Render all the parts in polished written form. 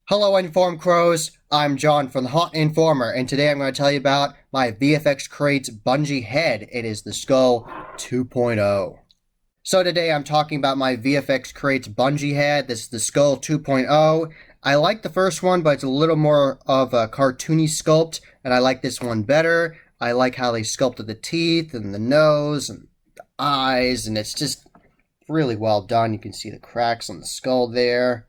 Hello Inform Crows, I'm John from the Hot Informer, and today I'm going to tell you about my VFX Creates Bungee Head. It is the Skull 2.0. So today I'm talking about my VFX Creates Bungee Head. This is the Skull 2.0. I like the first one, but it's a little more of a cartoony sculpt, and I like this one better. I like how they sculpted the teeth and the nose and the eyes, and it's just really well done. You can see the cracks on the skull there.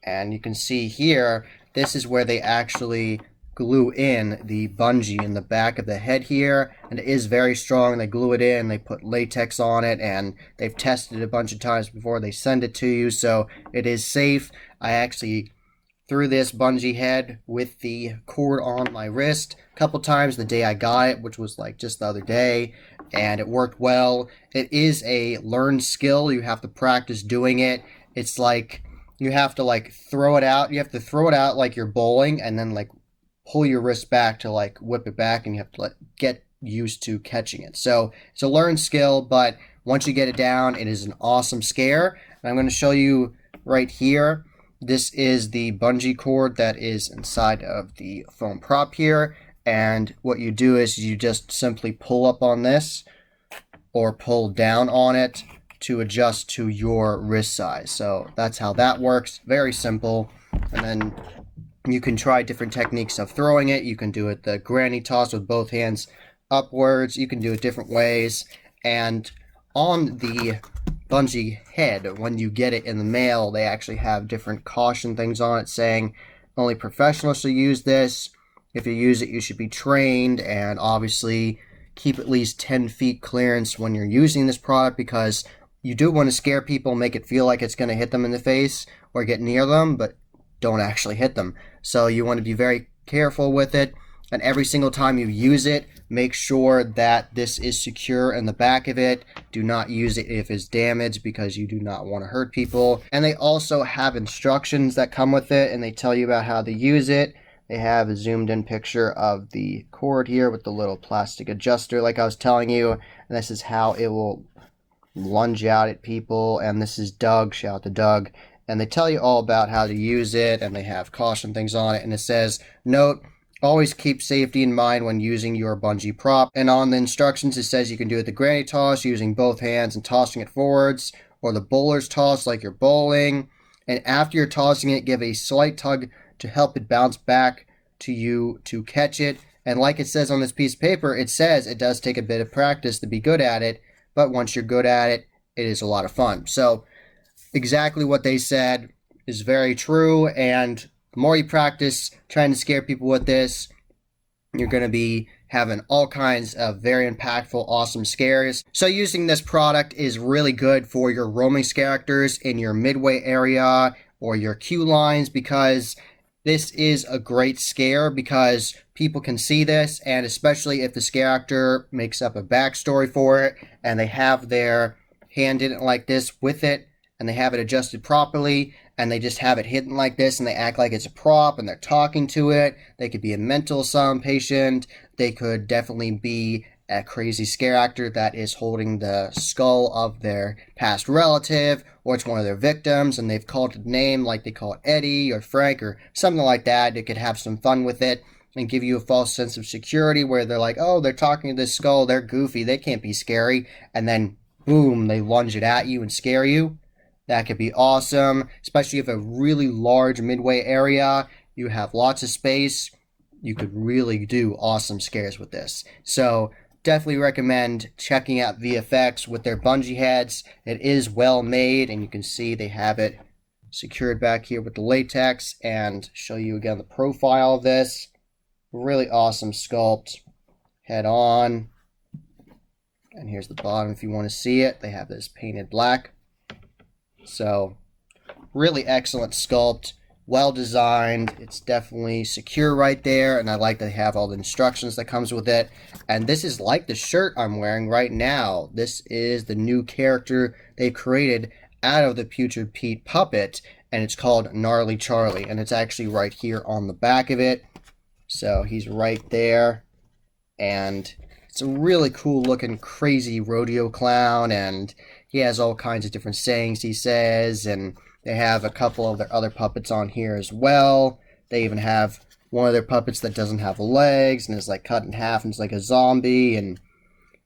And you can see here, this is where they actually glue in the bungee in the back of the head here. And it is very strong. They glue it in, they put latex on it, and they've tested it a bunch of times before they send it to you. So it is safe. I actually threw this bungee head with the cord on my wrist a couple times the day I got it, which was like just the other day. And it worked well. It is a learned skill. You have to practice doing it. It's like you have to like throw it out. You have to throw it out like you're bowling and then like pull your wrist back to like whip it back, and you have to like get used to catching it. So it's a learned skill, but once you get it down, it is an awesome scare. And I'm going to show you right here. This is the bungee cord that is inside of the foam prop here. And what you do is you just simply pull up on this or pull down on it to adjust to your wrist size. So that's how that works. Very simple. And then you can try different techniques of throwing it. You can do it the granny toss with both hands upwards. You can do it different ways. And on the bungee head, when you get it in the mail, they actually have different caution things on it saying only professionals should use this. If you use it, you should be trained, and obviously keep at least 10 feet clearance when you're using this product, because you do want to scare people, make it feel like it's going to hit them in the face or get near them, but don't actually hit them. So you want to be very careful with it. And every single time you use it, make sure that this is secure in the back of it. Do not use it if it's damaged, because you do not want to hurt people. And they also have instructions that come with it, and they tell you about how to use it. They have a zoomed in picture of the cord here with the little plastic adjuster like I was telling you. And this is how it will lunge out at people. And this is Doug, shout out to Doug, and they tell you all about how to use it, and they have caution things on it. And it says, note, always keep safety in mind when using your bungee prop. And on the instructions it says you can do it the granny toss using both hands and tossing it forwards, or the bowler's toss like you're bowling. And after you're tossing it, give a slight tug to help it bounce back to you to catch it. And like it says on this piece of paper, it says it does take a bit of practice to be good at it, but once you're good at it, it is a lot of fun. So exactly what they said is very true, and the more you practice trying to scare people with this, you're going to be having all kinds of very impactful, awesome scares. So using this product is really good for your roaming characters in your midway area or your queue lines, because this is a great scare because people can see this, and especially if the scare actor makes up a backstory for it and they have their hand in it like this with it, and they have it adjusted properly, and they just have it hidden like this, and they act like it's a prop, and they're talking to it. They could be a mental asylum patient. They could definitely be a crazy scare actor that is holding the skull of their past relative, or it's one of their victims, and they've called it a name, like they call it Eddie or Frank or something like that. They could have some fun with it and give you a false sense of security where they're like, oh, they're talking to this skull, they're goofy, they can't be scary, and then boom, they lunge it at you and scare you. That could be awesome, especially if a really large midway area, you have lots of space. You could really do awesome scares with this. So definitely recommend checking out VFX with their bungee heads. It is well made, and you can see they have it secured back here with the latex, and show you again the profile of this. Really awesome sculpt. Head on. And here's the bottom if you want to see it. They have this painted black. So really excellent sculpt, well designed. It's definitely secure right there, and I like that they have all the instructions that comes with it. And this is like the shirt I'm wearing right now. This is the new character they've created out of the Putrid Pete puppet, and it's called Gnarly Charlie, and it's actually right here on the back of it. So he's right there, and it's a really cool looking crazy rodeo clown, and he has all kinds of different sayings he says, and They have a couple of their other puppets on here as well. They even have one of their puppets that doesn't have legs and is like cut in half and is like a zombie.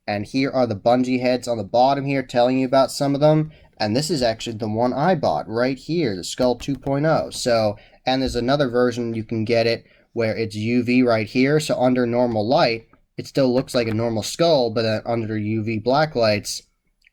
And here are the bungee heads on the bottom here telling you about some of them. And this is actually the one I bought right here, the Skull 2.0. So, and there's another version you can get it where it's UV right here. So under normal light, it still looks like a normal skull, but then under UV black lights,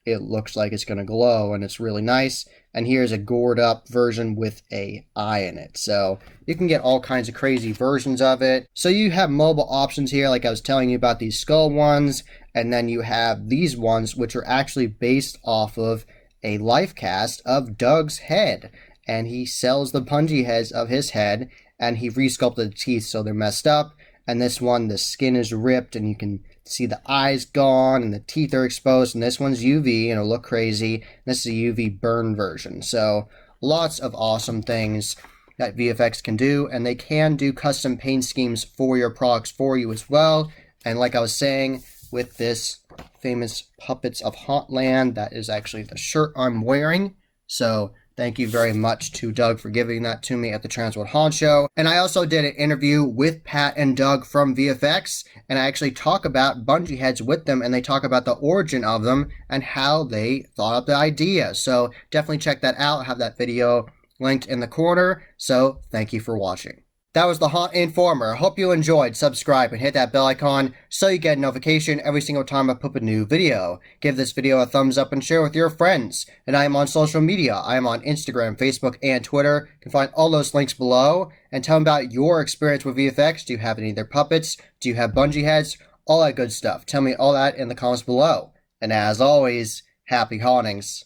it looks like it's going to glow, and it's really nice. And here's a gored up version with a eye in it. So you can get all kinds of crazy versions of it. So you have mobile options here, like I was telling you about these skull ones. And then you have these ones, which are actually based off of a life cast of Doug's head. And he sells the bungee heads of his head, and he resculpted the teeth so they're messed up. And this one, the skin is ripped, and you can see the eyes gone, and the teeth are exposed. And this one's UV, and it'll look crazy. This is a UV burn version. So lots of awesome things that VFX can do, and they can do custom paint schemes for your products for you as well. And like I was saying, with this famous Puppets of Hauntland, that is actually the shirt I'm wearing. So thank you very much to Doug for giving that to me at the Transworld Haunt Show. And I also did an interview with Pat and Doug from VFX, and I actually talk about bungee heads with them, and they talk about the origin of them and how they thought up the idea. So definitely check that out. I have that video linked in the corner. So thank you for watching. That was the Haunt Informer. Hope you enjoyed. Subscribe and hit that bell icon so you get a notification every single time I put a new video. Give this video a thumbs up and share with your friends. And I am on social media. I am on Instagram, Facebook, and Twitter. You can find all those links below. And tell me about your experience with VFX. Do you have any of their puppets? Do you have bungee heads? All that good stuff. Tell me all that in the comments below. And as always, happy hauntings.